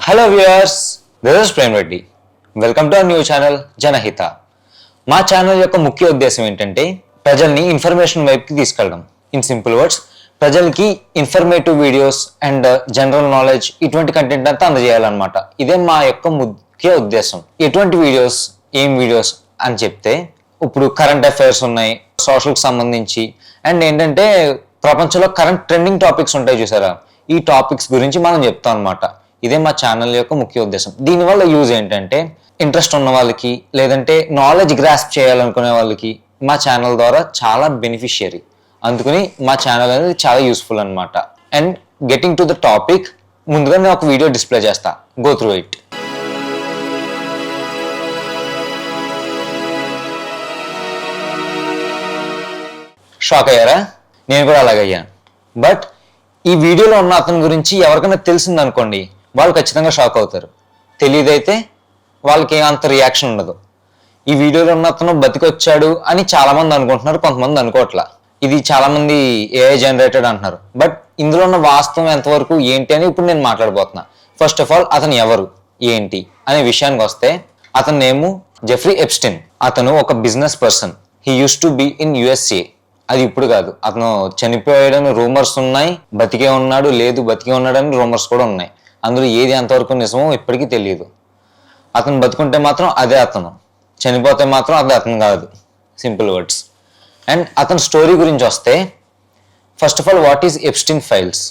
Hello viewers, this is Prem Reddy. Welcome to our new channel Janahita. మా channel యొక్క ముఖ్య ఉద్దేశం ఏంటంటే ప్రజల్ని ఇన్ఫర్మేషన్ వైపుకి తీసుకెళ్ళడం. ఇన్ సింపుల్ వర్డ్స్, ప్రజలకి informative videos and general knowledge ఇటువంటి కంటెంట్ అంతా అందజేయాలన్నమాట. ఇదే మా యొక్క ముఖ్య ఉద్దేశం. ఎటువంటి వీడియోస్, ఏం వీడియోస్ అని చెప్తే, ఇప్పుడు కరెంట్ అఫైర్స్ ఉన్నాయి, సోషల్కి సంబంధించి, అండ్ ఏంటంటే ప్రపంచంలో కరెంట్ ట్రెండింగ్ టాపిక్స్ ఉంటాయి చూసారా, ఈ టాపిక్స్ గురించి మనం చెప్తాం అనమాట. ఇదే మా ఛానల్ యొక్క ముఖ్య ఉద్దేశం. దీనివల్ల యూజ్ ఏంటంటే, ఇంట్రెస్ట్ ఉన్న వాళ్ళకి లేదంటే నాలెడ్జ్ గ్రాస్ప్ చేయాలనుకునే వాళ్ళకి మా ఛానల్ ద్వారా చాలా బెనిఫిషియరీ. అందుకని మా ఛానల్ అనేది చాలా యూస్ఫుల్ అనమాట. And getting to the topic, ముందుగా నేను ఒక వీడియో డిస్ప్లే చేస్తా, గో త్రూ ఇట్. షాక్ అయ్యారా? నేను కూడా అలాగయ్యాను. బట్ ఈ వీడియోలో ఉన్న అతని గురించి ఎవరికైనా తెలిసిందనుకోండి, వాళ్ళు ఖచ్చితంగా షాక్ అవుతారు. తెలియదైతే వాళ్ళకి అంత రియాక్షన్ ఉండదు. ఈ వీడియోలో ఉన్న అతను బతికొచ్చాడు అని చాలా మంది అనుకుంటున్నారు, కొంతమంది అనుకోవట్లా. ఇది చాలా మంది ఏఐ జనరేటెడ్ అంటున్నారు. బట్ ఇందులో ఉన్న వాస్తవం ఎంతవరకు ఏంటి అని ఇప్పుడు నేను మాట్లాడబోతున్నా. ఫస్ట్ ఆఫ్ ఆల్, అతను ఎవరు, ఏంటి అనే విషయానికి వస్తే, అతని నేము జెఫ్రీ ఎప్స్టీన్. అతను ఒక business person. He uses to be in USA. అది ఇప్పుడు కాదు, అతను చనిపోయాడని రూమర్స్ ఉన్నాయి, బతికే ఉన్నాడు, లేదు బతికే ఉన్నాడని రూమర్స్ కూడా ఉన్నాయి. అందులో ఏది ఎంతవరకు నిజమో ఇప్పటికీ తెలియదు. అతను బతుకుంటే మాత్రం అదే అతను, చనిపోతే మాత్రం అది అతను కాదు. Simple words. అండ్ అతని స్టోరీ గురించి వస్తే, first of all, what is Epstein files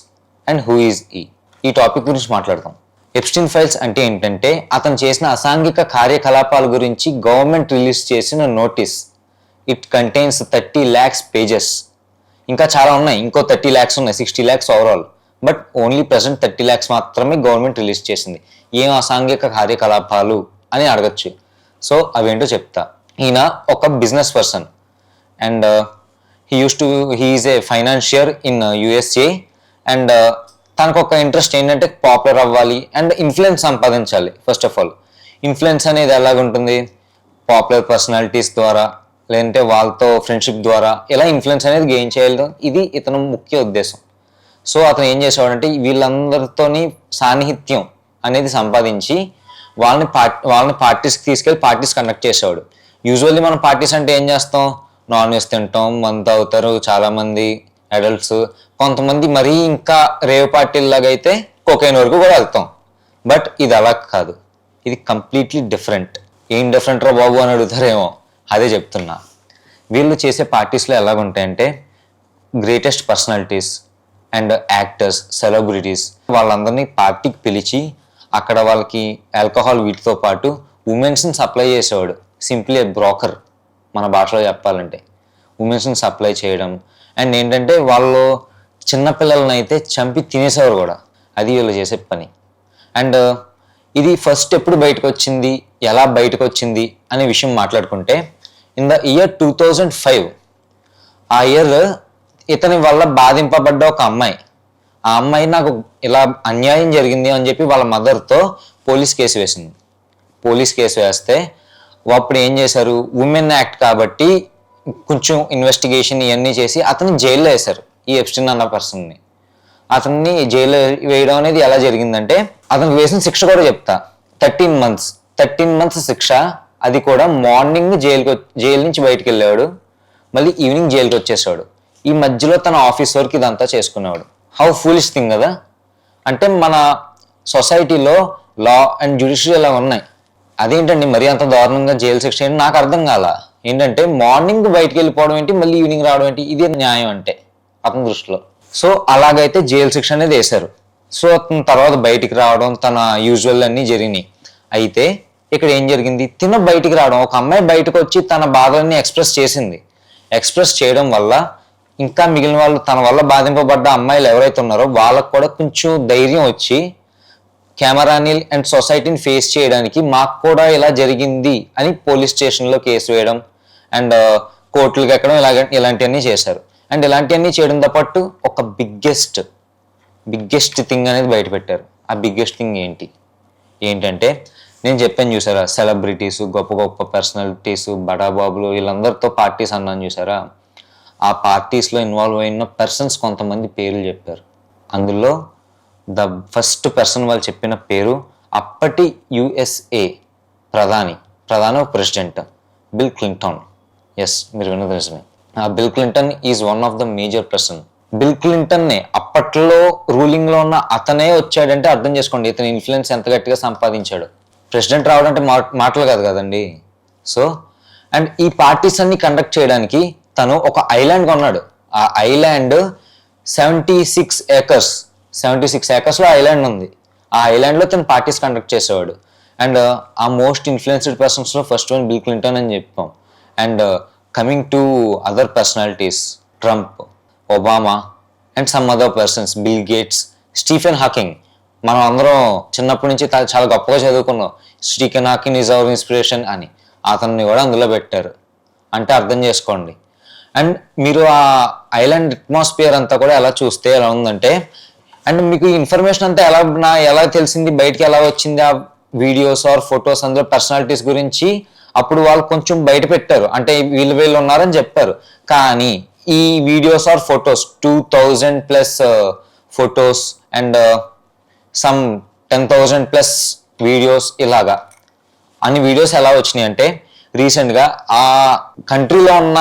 and who is ఈ టాపిక్ గురించి మాట్లాడతాం. ఎప్స్టీన్ ఫైల్స్ అంటే ఏంటంటే, అతను చేసిన అసాంఘిక కార్యకలాపాల గురించి గవర్నమెంట్ రిలీజ్ చేసిన notice. It contains 30 lakhs pages. ఇంకా చాలా ఉన్నాయి, ఇంకో 30 lakhs ఉన్నాయి, 60 lakhs overall. But only present 30 lakhs మాత్రమే గవర్నమెంట్ రిలీజ్ చేసింది. ఏం అసాంఘిక కార్యకలాపాలు అని అడగచ్చు. సో అవేంటో చెప్తా. ఈయన ఒక business person and he is a financier in USA. And తనకు ఒక ఇంట్రెస్ట్ ఏంటంటే పాపులర్ అవ్వాలి అండ్ ఇన్ఫ్లుయెన్స్ సంపాదించాలి. ఫస్ట్ ఆఫ్ ఆల్, ఇన్ఫ్లుయెన్స్ అనేది ఎలాగుంటుంది, పాపులర్ పర్సనాలిటీస్ ద్వారా లేదంటే వాళ్ళతో ఫ్రెండ్షిప్ ద్వారా ఇలా ఇన్ఫ్లుయెన్స్ అనేది గెయిన్ చేయాలి. ఇది ఇతను ముఖ్య ఉద్దేశం. సో అతను ఏం చేసేవాడంటే, వీళ్ళందరితోని సాన్నిహిత్యం అనేది సంపాదించి వాళ్ళని పార్టీస్కి తీసుకెళ్ళి పార్టీస్ కండక్ట్ చేసేవాడు. యూజువల్లీ మనం పార్టీస్ అంటే ఏం చేస్తాం, నాన్ వెజ్ తింటాం, మందు తాగుతారు చాలామంది అడల్ట్స్. కొంతమంది మరీ ఇంకా రేవ్ పార్టీలాగా అయితే కొకైన్ వరకు కూడా వెళ్తాం. బట్ ఇది అలా కాదు, ఇది కంప్లీట్లీ డిఫరెంట్. ఏం డిఫరెంట్ రా బాబు అని అడుగుతారేమో, అదే చెప్తున్నా. వీళ్ళు చేసే పార్టీస్లో ఎలాగుంటాయంటే, greatest personalities and actors, celebrities వాళ్ళందరినీ పార్టీకి పిలిచి అక్కడ వాళ్ళకి ఆల్కహాల్ వీటితో పాటు ఉమెన్స్ని సప్లై చేసేవాడు. సింప్లీ బ్రోకర్, మన భాషలో చెప్పాలంటే. ఉమెన్స్ని సప్లై చేయడం అండ్ ఏంటంటే వాళ్ళు చిన్నపిల్లలని అయితే చంపి తినేసేవారు కూడా. అది వీళ్ళు చేసే పని. అండ్ ఇది ఫస్ట్ ఎప్పుడు బయటకు వచ్చింది, ఎలా బయటకు వచ్చింది అనే విషయం మాట్లాడుకుంటే, ఇన్ ద ఇయర్ 2005, ఆ ఇయర్ ఇతని వల్ల బాధింపబడ్డ ఒక అమ్మాయి, ఆ అమ్మాయి నాకు ఇలా అన్యాయం జరిగింది అని చెప్పి వాళ్ళ మదర్తో పోలీస్ కేసు వేసింది. పోలీస్ కేసు వేస్తే అప్పుడు ఏం చేశారు, ఉమెన్ యాక్ట్ కాబట్టి కొంచెం ఇన్వెస్టిగేషన్ ఇవన్నీ చేసి అతన్ని జైల్లో వేశారు. ఈ ఎప్స్టీన్ అన్న పర్సన్ని అతన్ని జైల్లో వేయడం అనేది ఎలా జరిగిందంటే, అతనికి వేసిన శిక్ష కూడా చెప్తా. 13 months శిక్ష. అది కూడా మార్నింగ్ జైలు నుంచి బయటకు వెళ్ళేవాడు, మళ్ళీ ఈవినింగ్ జైలుకి వచ్చేసాడు. ఈ మధ్యలో తన ఆఫీస్ వర్క్ ఇదంతా చేసుకునేవాడు. హౌ ఫూలిష్ థింగ్ కదా. అంటే మన సొసైటీలో లా అండ్ జ్యుడిషియరీ ఇలా ఉన్నాయి, అదేంటండి మరీ అంత దారుణంగా జైలు శిక్ష ఏంటి నాకు అర్థం కాల. ఏంటంటే మార్నింగ్ బయటకు వెళ్ళిపోవడం ఏంటి, మళ్ళీ ఈవినింగ్ రావడం ఏంటి, ఇది న్యాయం అంటే అతని దృష్టిలో. సో అలాగైతే జైలు శిక్ష అనేది వేశారు. సో అతని తర్వాత బయటికి రావడం, తన యూజువల్ అన్నీ జరిగినాయి. అయితే ఇక్కడ ఏం జరిగింది, తిన బయటికి రావడం, ఒక అమ్మాయి బయటకు వచ్చి తన బాధలన్నీ ఎక్స్ప్రెస్ చేసింది. ఎక్స్ప్రెస్ చేయడం వల్ల ఇంకా మిగిలిన వాళ్ళు, తన వల్ల బాధింపబడ్డ అమ్మాయిలు ఎవరైతే ఉన్నారో వాళ్ళకు కూడా కొంచెం ధైర్యం వచ్చి కెమెరాని అండ్ సొసైటీని ఫేస్ చేయడానికి, మాకు కూడా ఇలా జరిగింది అని పోలీస్ స్టేషన్లో కేసు వేయడం అండ్ కోర్టులకు ఎక్కడం ఇలాంటివన్నీ చేశారు. అండ్ ఇలాంటివన్నీ చేయడంతో పాటు ఒక బిగ్గెస్ట్ థింగ్ అనేది బయటపెట్టారు. ఆ బిగ్గెస్ట్ థింగ్ ఏంటంటే నేను చెప్పాను చూసారా, సెలబ్రిటీస్, గొప్ప గొప్ప పర్సనాలిటీస్, బడాబాబులు వీళ్ళందరితో పార్టీస్ అన్నాను చూసారా, ఆ పార్టీస్లో ఇన్వాల్వ్ అయిన పర్సన్స్ కొంతమంది పేర్లు చెప్పారు. అందులో ద ఫస్ట్ పర్సన్ వాళ్ళు చెప్పిన పేరు అప్పటి యుఎస్ఏ ప్రధాని ప్రెసిడెంట్ బిల్ క్లింటన్. ఎస్, మీరు విన్నది నిజమే. Bill Clinton is one of the major person. Bill క్లింటన్నే అప్పట్లో రూలింగ్లో ఉన్న అతనే వచ్చాడంటే అర్థం చేసుకోండి ఇతని ఇన్ఫ్లుయెన్స్ ఎంత గట్టిగా సంపాదించాడు. ప్రెసిడెంట్ రావడం అంటే మాటలు కాదు కదండి. సో అండ్ ఈ పార్టీస్ అన్ని కండక్ట్ చేయడానికి తను ఒక ఐలాండ్ కొన్నాడు. ఆ ఐలాండ్ 76 ఏకర్స్లో ఐలాండ్ ఉంది. ఆ ఐలాండ్లో తను పార్టీస్ కండక్ట్ చేసేవాడు. అండ్ ఆ మోస్ట్ ఇన్ఫ్లుయెన్స్డ్ పర్సన్స్లో ఫస్ట్ వన్ బిల్ క్లింటన్ అని చెప్పాం. And coming to other personalities, Trump, Obama and some other persons, Bill Gates, Stephen Hawking. మనం అందరం చిన్నప్పటి నుంచి చాలా గొప్పగా చదువుకున్నాం. Stephen Hawking is our inspiration అని. అతన్ని కూడా అందులో పెట్టారు అంటే అర్థం చేసుకోండి. అండ్ మీరు ఆ ఐలాండ్ అట్మాస్ఫియర్ అంతా కూడా ఎలా చూస్తే ఎలా ఉందంటే, అండ్ మీకు ఇన్ఫర్మేషన్ అంతా ఎలా తెలిసింది, బయటికి ఎలా వచ్చింది, ఆ వీడియోస్ ఆర్ ఫొటోస్ అందులో పర్సనాలిటీస్ గురించి అప్పుడు వాళ్ళు కొంచెం బయట పెట్టారు, అంటే వీళ్ళు ఉన్నారని చెప్పారు. కానీ ఈ videos are photos 2000+ photos and some 10,000+ videos, ఇలాగా అన్ని వీడియోస్ ఎలా వచ్చినాయి అంటే రీసెంట్గా ఆ కంట్రీలో ఉన్న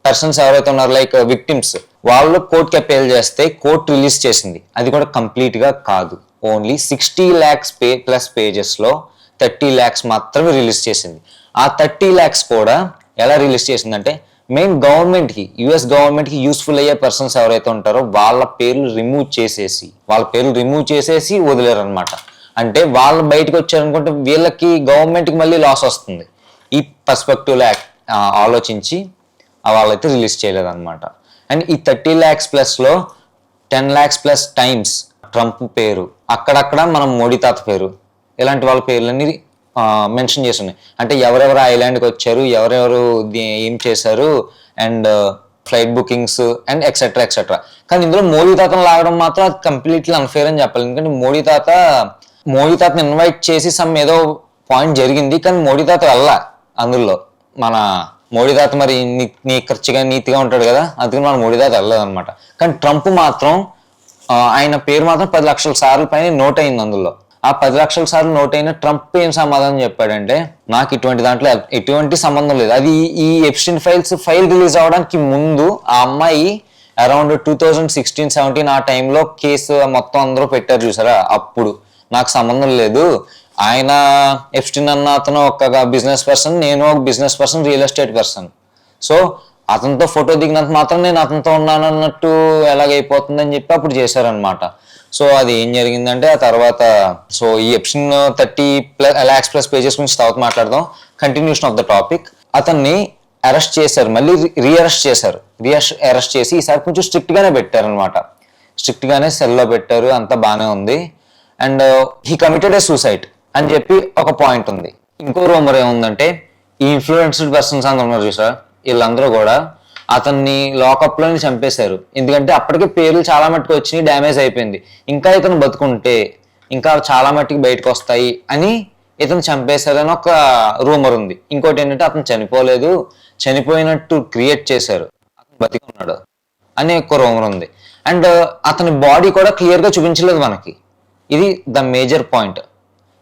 పర్సన్స్ ఎవరైతే ఉన్నారో లైక్ విక్టిమ్స్, వాళ్ళు కోర్టుకి అపీల్ చేస్తే కోర్టు రిలీజ్ చేసింది. అది కూడా కంప్లీట్గా కాదు, ఓన్లీ 60 lakhs ప్లస్ పేజెస్లో 30 lakhs మాత్రమే రిలీజ్ చేసింది. ఆ 30 lakhs కూడా ఎలా రిలీజ్ చేసిందంటే మెయిన్ గవర్నమెంట్కి, యుఎస్ గవర్నమెంట్కి యూస్ఫుల్ అయ్యే పర్సన్స్ ఎవరైతే ఉంటారో వాళ్ళ పేర్లు రిమూవ్ చేసేసి వదిలేరు అనమాట. అంటే వాళ్ళు బయటకు వచ్చారనుకుంటే వీళ్ళకి గవర్నమెంట్కి మళ్ళీ లాస్ వస్తుంది. ఈ పర్స్పెక్టివ్లో ఆలోచించి వాళ్ళైతే రిలీజ్ చేయలేదన్నమాట. అండ్ ఈ 30 lakhs+లో 10 lakhs+ టైమ్స్ ట్రంప్ పేరు, అక్కడక్కడ మనం మోడీ తాత పేరు, ఇలాంటి వాళ్ళ పేర్లన్నీ మెన్షన్ చేసి ఉన్నాయి. అంటే ఎవరెవరు ఐలాండ్కి వచ్చారు, ఎవరెవరు ఏం చేశారు, and flight bookings and etcetera. కానీ ఇందులో మోడీ తాతను లాగడం మాత్రం అది కంప్లీట్లీ అన్ఫేర్ అని చెప్పాలి. ఎందుకంటే మోడీ తాతని ఇన్వైట్ చేసి సమ్ ఏదో పాయింట్ జరిగింది, కానీ మోడీ తాత వెళ్ళా అందులో. మన మోడీ తాత మరి ఖర్చుగా నీతిగా ఉంటాడు కదా, అందుకని మన మోడీ తాత వెళ్ళదు అనమాట. కానీ ట్రంప్ మాత్రం ఆయన పేరు మాత్రం 10 లక్షల సార్లు పైన నోట్ అయింది అందులో. ఆ 10 లక్షల సార్లు నోట్ అయిన ట్రంప్ ఏం సమాధానం చెప్పాడంటే, నాకు ఇటువంటి దాంట్లో ఎటువంటి సంబంధం లేదు. అది ఈ ఎప్స్టీన్ ఫైల్ రిలీజ్ అవడానికి ముందు ఆ అమ్మాయి అరౌండ్ 2016-17 ఆ టైంలో కేసు మొత్తం అందరూ పెట్టారు చూసారా, అప్పుడు నాకు సంబంధం లేదు. ఆయన ఎప్స్టీన్ అన్న అతను ఒక బిజినెస్ పర్సన్, నేను ఒక business person, real estate person. So అతనితో ఫోటో దిగినంత మాత్రం నేను అతనితో ఉన్నాను అన్నట్టు ఎలాగైపోతుందని చెప్పి అప్పుడు చేశారనమాట. సో అది ఏం జరిగిందంటే ఆ తర్వాత సో ఈ ఎప్స్టీన్ 30 lakhs+ పేజెస్ గురించి తర్వాత మాట్లాడదాం. Continuation of the topic. అతన్ని అరెస్ట్ చేశారు, మళ్ళీ రీఅరెస్ట్ చేసి ఈసారి కొంచెం స్ట్రిక్ట్గానే పెట్టారనమాట. స్ట్రిక్ట్గానే సెల్లో పెట్టారు, అంతా బాగానే ఉంది. And he committed A suicide అని చెప్పి ఒక పాయింట్ ఉంది. ఇంకో రూమర్ ఏముందంటే ఈ ఇన్ఫ్లుయెన్స్డ్ పర్సన్స్ అందరూ ఉన్నారు చూసారా, వీళ్ళందరూ కూడా అతన్ని లాకప్లోనే చంపేశారు. ఎందుకంటే అప్పటికే పేర్లు చాలా మట్టుకు వచ్చినాయి, డ్యామేజ్ అయిపోయింది. ఇంకా ఇతను బతుకుంటే ఇంకా చాలా మట్టుకు బయటకు వస్తాయి అని ఇతను చంపేశారని ఒక రూమర్ ఉంది. ఇంకోటి ఏంటంటే అతను చనిపోయినట్టు క్రియేట్ చేశారు, అతను బతికి ఉన్నాడు అని ఎక్కువ రూమర్ ఉంది. అండ్ అతని బాడీ కూడా క్లియర్గా చూపించలేదు మనకి. ఇది ద మేజర్ పాయింట్.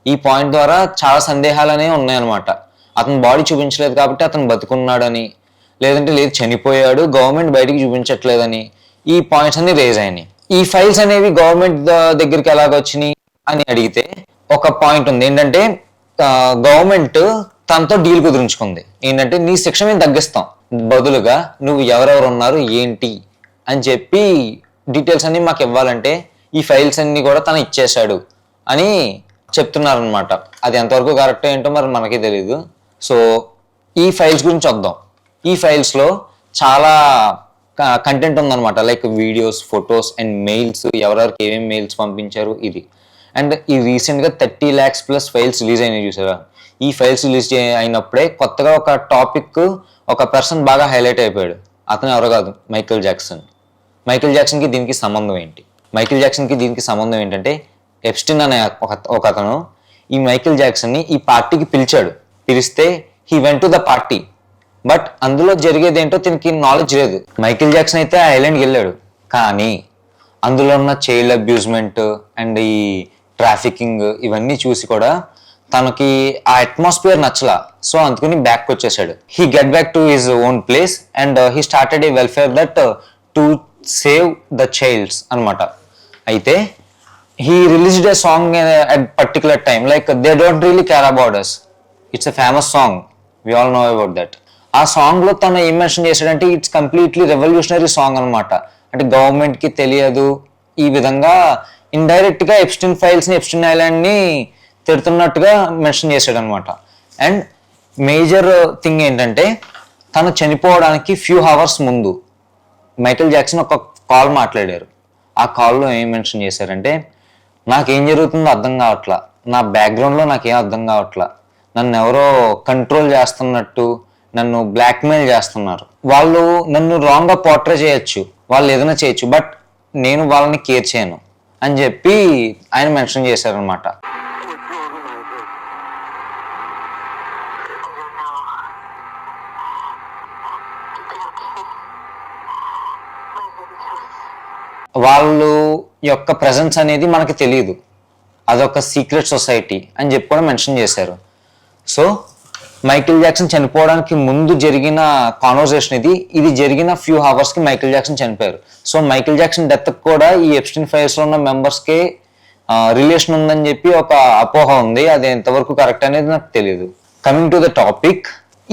ఈ పాయింట్ ద్వారా చాలా సందేహాలు అనేవి ఉన్నాయన్నమాట. అతని బాడీ చూపించలేదు కాబట్టి అతను బతుకున్నాడని, లేదంటే లేదు చనిపోయాడు, గవర్నమెంట్ బయటికి చూపించట్లేదని, ఈ పాయింట్స్ అన్ని రేజ్ అయినాయి. ఈ ఫైల్స్ అనేవి గవర్నమెంట్ దగ్గరికి ఎలాగొచ్చినాయి అని అడిగితే ఒక పాయింట్ ఉంది. ఏంటంటే గవర్నమెంట్ తనతో డీల్ కుదురించుకుంది. ఏంటంటే నీ శిక్ష మేము తగ్గిస్తాం, బదులుగా నువ్వు ఎవరెవరు ఉన్నారు ఏంటి అని చెప్పి డీటెయిల్స్ అన్ని మాకు ఇవ్వాలంటే ఈ ఫైల్స్ అన్ని కూడా తను ఇచ్చేశాడు అని చెప్తున్నారనమాట. అది ఎంతవరకు కరెక్ట్ ఏంటో మరి మనకి తెలీదు. సో ఈ ఫైల్స్ గురించి వద్దాం. ఈ ఫైల్స్లో చాలా కంటెంట్ ఉందన్నమాట, like videos, photos and mails, ఎవరెవరికి ఏమేమి మెయిల్స్ పంపించారు ఇది. అండ్ ఈ రీసెంట్గా 30 lakhs+ ఫైల్స్ రిలీజ్ అయినాయి చూసారా. ఈ ఫైల్స్ రిలీజ్ అయినప్పుడే కొత్తగా ఒక టాపిక్, ఒక పర్సన్ బాగా హైలైట్ అయిపోయాడు. అతను ఎవరో కాదు, మైకేల్ జాక్సన్కి దీనికి సంబంధం ఏంటి? మైకేల్ జాక్సన్కి దీనికి సంబంధం ఏంటంటే ఎప్స్టీన్ అనే ఒక అతను ఈ మైకేల్ జాక్సన్ని ఈ పార్టీకి పిలిస్తే he went to the party, but అందులో జరిగేది ఏంటో దీనికి నాలెడ్జ్ లేదు. మైకేల్ జాక్సన్ అయితే ఐలాండ్కి వెళ్ళాడు, కానీ అందులో ఉన్న చైల్డ్ అబ్యూజ్మెంట్ అండ్ ఈ ట్రాఫికింగ్ ఇవన్నీ చూసి కూడా తనకి ఆ అట్మాస్ఫియర్ నచ్చలా. సో అందుకని బ్యాక్ వచ్చేసాడు. He get back to his own place and he started a welfare that to save the childs అనమాట. అయితే he released a song at particular time like they don't really care about us. It's a famous song, we all know about that. ఆ song లో తను ఏం mention చేశాడంటే it's completely revolutionary song అనమాట. అంటే government కి తెలియదు ఈ విధంగా ఇండైరెక్ట్ గా ఎప్స్టీన్ ఫైల్స్ ని, ఎప్స్టీన్ ఐలాండ్ ని తిడుతున్నట్టుగా మెన్షన్ చేశాడు అనమాట. అండ్ మేజర్ థింగ్ ఏంటంటే తను చనిపోవడానికి ఫ్యూ అవర్స్ ముందు మైకేల్ జాక్సన్ ఒక కాల్ మాట్లాడారు. ఆ కాల్లో ఏం మెన్షన్ చేశారంటే నాకేం జరుగుతుందో అర్థం కావట్లా, నా బ్యాక్గ్రౌండ్లో నాకేం అర్థం కావట్లా, నన్ను ఎవరో కంట్రోల్ చేస్తున్నట్టు, నన్ను బ్లాక్మెయిల్ చేస్తున్నారు, వాళ్ళు నన్ను రాంగ్గా పోర్ట్రే చేయొచ్చు, వాళ్ళు ఏదైనా చేయొచ్చు, బట్ నేను వాళ్ళని కేర్ చేయను అని చెప్పి ఆయన మెన్షన్ చేశారనమాట. వాళ్ళు యొక్క ప్రెజెన్స్ అనేది మనకి తెలియదు, అదొక సీక్రెట్ సొసైటీ అని చెప్పి కూడా మెన్షన్ చేశారు. సో మైకేల్ జాక్సన్ చనిపోవడానికి ముందు జరిగిన కాన్వర్సేషన్ ఇది జరిగిన ఫ్యూ అవర్స్కి మైకేల్ జాక్సన్ చనిపోయారు. సో మైకేల్ జాక్సన్ డెత్ కూడా ఈ ఎప్స్టీన్ ఫైల్స్లో ఉన్న మెంబర్స్కే రిలేషన్ ఉందని చెప్పి ఒక అపోహ ఉంది. అది ఎంతవరకు కరెక్ట్ అనేది నాకు తెలియదు. కమింగ్ టు ద టాపిక్,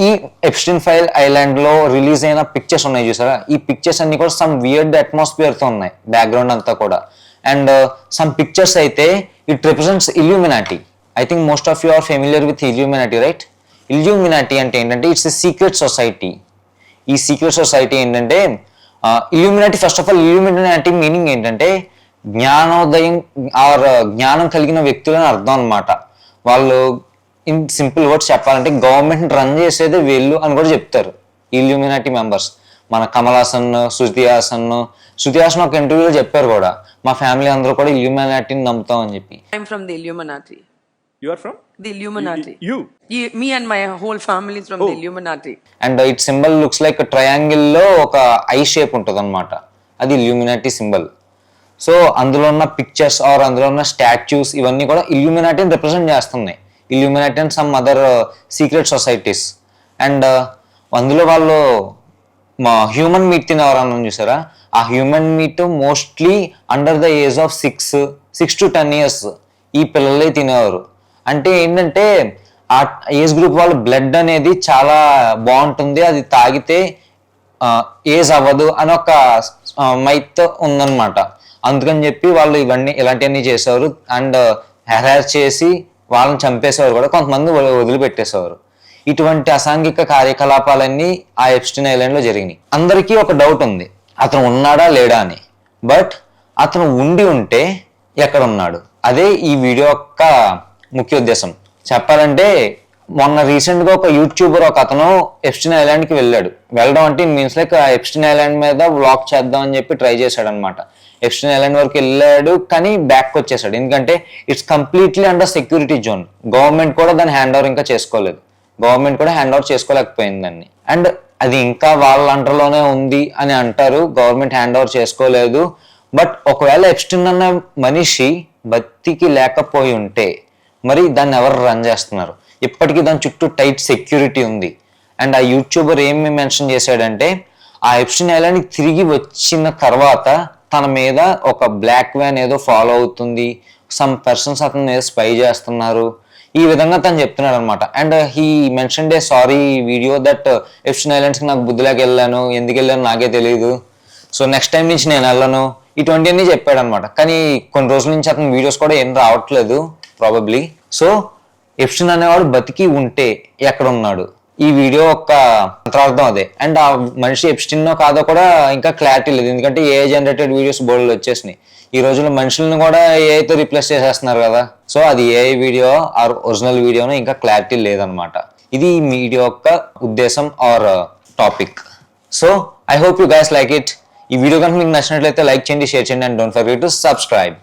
ఈ ఎప్స్టీన్ ఫైల్ ఐలాండ్ లో రిలీజ్ అయిన పిక్చర్స్ ఉన్నాయి చూసారా, ఈ పిక్చర్స్ అన్ని కూడా సమ్ వియర్డ్ అట్మాస్ఫియర్ తో ఉన్నాయి, బ్యాక్గ్రౌండ్ అంతా కూడా. అండ్ సమ్ పిక్చర్స్ అయితే it represents Illuminati. I think most of you are familiar with Illuminati, right? Illuminati అంటే ఏంటంటే ఇట్స్ ఎ సీక్రెట్ సొసైటీ. ఈ సీక్రెట్ సొసైటీ ఏంటంటే Illuminati, first of all Illuminati meaning ఏంటంటే జ్ఞానోదయం ఆర్ జ్ఞానం కలిగిన వ్యక్తులని అర్థం అనమాట. వాళ్ళు ఇన్ సింపుల్ వర్డ్స్ చెప్పాలంటే గవర్నమెంట్ రన్ చేసేదే వీళ్ళు అని కూడా చెప్తారు ఇల్యూమినాటీ మెంబర్స్. మన కమల్ హాసన్, శృతి హాసన్ ఒక ఇంటర్వ్యూలో చెప్పారు కూడా, మా ఫ్యామిలీ అందరూ కూడా ఇల్యూమినాటీని నమ్ముతాం అని చెప్పి. I'm from the Illuminati. You are from? The Illuminati. You? Me and my whole family is from the Illuminati. And it symbol looks like triangle లో ఒక ఐ షేప్ ఉంటుంది అనమాట, అది ఇల్యూమినాటీ సింబల్. సో అందులో ఉన్న పిక్చర్స్ ఆర్ అందులో ఉన్న statues ఇవన్నీ కూడా ఇల్యూమినాటీని రిప్రజెంట్ చేస్తున్నాయి. Illuminati and some other secret societies. And అందులో వాళ్ళు మా హ్యూమన్ మీట్ తినేవారు చూసారా, ఆ human meat mostly under the age of 6 to 10 years ఈ పిల్లలే తినేవారు. అంటే ఏంటంటే ఆ ఏజ్ గ్రూప్ వాళ్ళ బ్లడ్ అనేది చాలా బాగుంటుంది, అది తాగితే ఏజ్ అవ్వదు అని ఒక మైత్ ఉందన్నమాట. అందుకని చెప్పి వాళ్ళు ఇలాంటివన్నీ చేసేవారు. అండ్ హెరాస్ చేసి వాళ్ళని చంపేసేవారు కూడా, కొంతమంది వదిలిపెట్టేసేవారు. ఇటువంటి అసాంఘిక కార్యకలాపాలన్నీ ఆ ఎప్స్టీన్ ఐలాండ్ లో జరిగినాయి. అందరికీ ఒక డౌట్ ఉంది, అతను ఉన్నాడా లేడా అని. బట్ అతను ఉంటే ఎక్కడ ఉన్నాడు, అదే ఈ వీడియో యొక్క ముఖ్య ఉద్దేశం. చెప్పాలంటే మొన్న రీసెంట్ గా ఒక యూట్యూబర్ ఒక అతను ఎప్స్టీన్ ఐలాండ్ కి వెళ్ళడం అంటే మీన్స్ లైక్ ఆ ఎప్స్టీన్ ఐలాండ్ మీద వ్లాగ్ చేద్దాం అని చెప్పి ట్రై చేశాడు అనమాట. ఎప్స్టీన్ ఐలాండ్ వరకు వెళ్ళాడు కానీ బ్యాక్ వచ్చేసాడు, ఎందుకంటే it's completely under security zone. Government కూడా దాన్ని హ్యాండ్ ఓవర్ ఇంకా చేసుకోలేదు, గవర్నమెంట్ కూడా హ్యాండ్ ఓవర్ చేసుకోలేకపోయింది దాన్ని. అండ్ అది ఇంకా వాళ్ళ అండర్లోనే ఉంది అని అంటారు, గవర్నమెంట్ హ్యాండ్ ఓవర్ చేసుకోలేదు. బట్ ఒకవేళ ఎప్స్టీన్ అన్న మనిషి బతికి లేకపోయి ఉంటే మరి దాన్ని ఎవరు రన్ చేస్తున్నారు? ఇప్పటికీ దాని చుట్టూ టైట్ సెక్యూరిటీ ఉంది. అండ్ ఆ యూట్యూబర్ ఏమి మెన్షన్ చేశాడంటే ఆ ఎప్స్టీన్ ఐలాండ్కి తిరిగి వచ్చిన తర్వాత తన మీద ఒక బ్లాక్ వ్యాన్ ఏదో ఫాలో అవుతుంది, సమ్ పర్సన్స్ అతని మీద స్పై చేస్తున్నారు, ఈ విధంగా తను చెప్తున్నాడు అనమాట. And he mention they sorry video that Epstein ఐలాండ్స్కి నాకు బుద్ధిలోకి వెళ్ళాను, ఎందుకు వెళ్ళాను నాకే తెలియదు, సో నెక్స్ట్ టైం నుంచి నేను వెళ్ళను, ఇటువంటివన్నీ చెప్పాడు అనమాట. కానీ కొన్ని రోజుల నుంచి అతని వీడియోస్ కూడా ఏం రావట్లేదు ప్రాబబ్లీ. సో ఎప్స్టీన్ అనేవాడు బతికి ఉంటే ఎక్కడ ఉన్నాడు, ఈ వీడియో యొక్క అంతరార్థం అదే. అండ్ ఆ మనిషి ఎప్స్టీన్నో కాదో కూడా ఇంకా క్లారిటీ లేదు, ఎందుకంటే ఏ జనరేటెడ్ వీడియోస్ బోర్డులు వచ్చేసినాయి. ఈ రోజుల్లో మనుషులను కూడా ఏఐతో రీప్లేస్ చేసేస్తున్నారు కదా. సో అది ఏఐ వీడియో ఆర్ ఒరిజినల్ వీడియోనో ఇంకా క్లారిటీ లేదనమాట. ఇది ఈ వీడియో యొక్క ఉద్దేశం or topic. So I hope you guys like it. ఈ వీడియో కనుక మీకు నచ్చినట్లయితే లైక్ చేయండి, షేర్ చేయండి, and don't forget to subscribe.